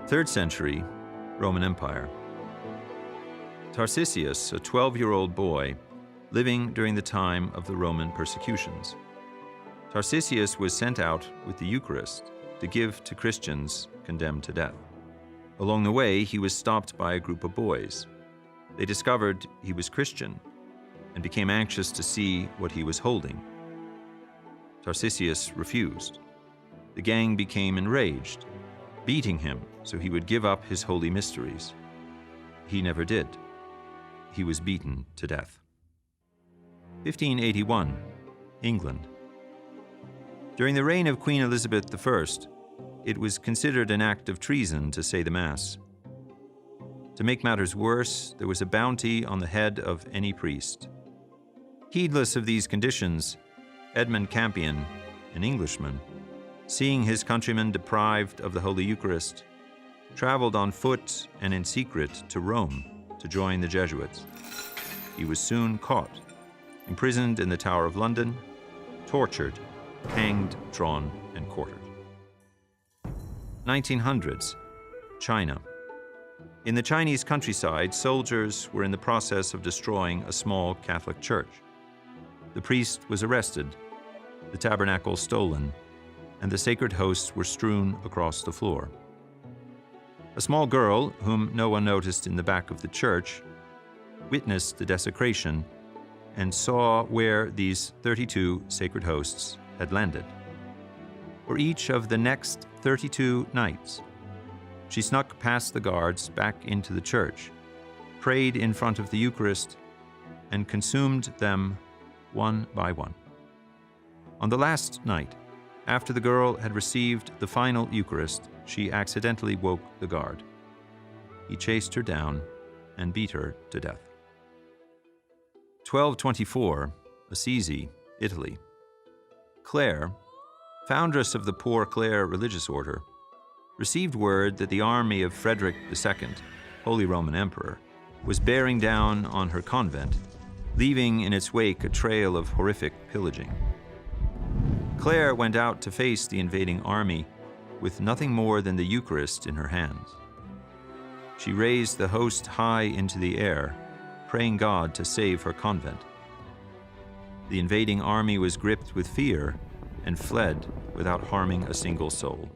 3rd century, Roman Empire. Tarcisius, a 12-year-old boy living during the time of the Roman persecutions. Tarcisius was sent out with the Eucharist to give to Christians condemned to death. Along the way, he was stopped by a group of boys. They discovered he was Christian and became anxious to see what he was holding. Tarcisius refused. The gang became enraged, beating him so he would give up his holy mysteries. He never did. He was beaten to death. 1581, England. During the reign of Queen Elizabeth I, it was considered an act of treason to say the Mass. To make matters worse, there was a bounty on the head of any priest. Heedless of these conditions, Edmund Campion, an Englishman, seeing his countrymen deprived of the Holy Eucharist, traveled on foot and in secret to Rome to join the Jesuits. He was soon caught, imprisoned in the Tower of London, tortured, hanged, drawn, and quartered. 1900s, China. In the Chinese countryside, soldiers were in the process of destroying a small Catholic church. The priest was arrested, the tabernacle stolen, and the sacred hosts were strewn across the floor. A small girl, whom no one noticed in the back of the church, witnessed the desecration and saw where these 32 sacred hosts had landed. For each of the next 32 nights, she snuck past the guards back into the church, prayed in front of the Eucharist, and consumed them one by one. On the last night, after the girl had received the final Eucharist, she accidentally woke the guard. He chased her down and beat her to death. 1224, Assisi, Italy. Clare, foundress of the Poor Clare religious order, received word that the army of Frederick II, Holy Roman Emperor, was bearing down on her convent, leaving in its wake a trail of horrific pillaging. Clare went out to face the invading army with nothing more than the Eucharist in her hands. She raised the host high into the air, praying God to save her convent. The invading army was gripped with fear and fled without harming a single soul.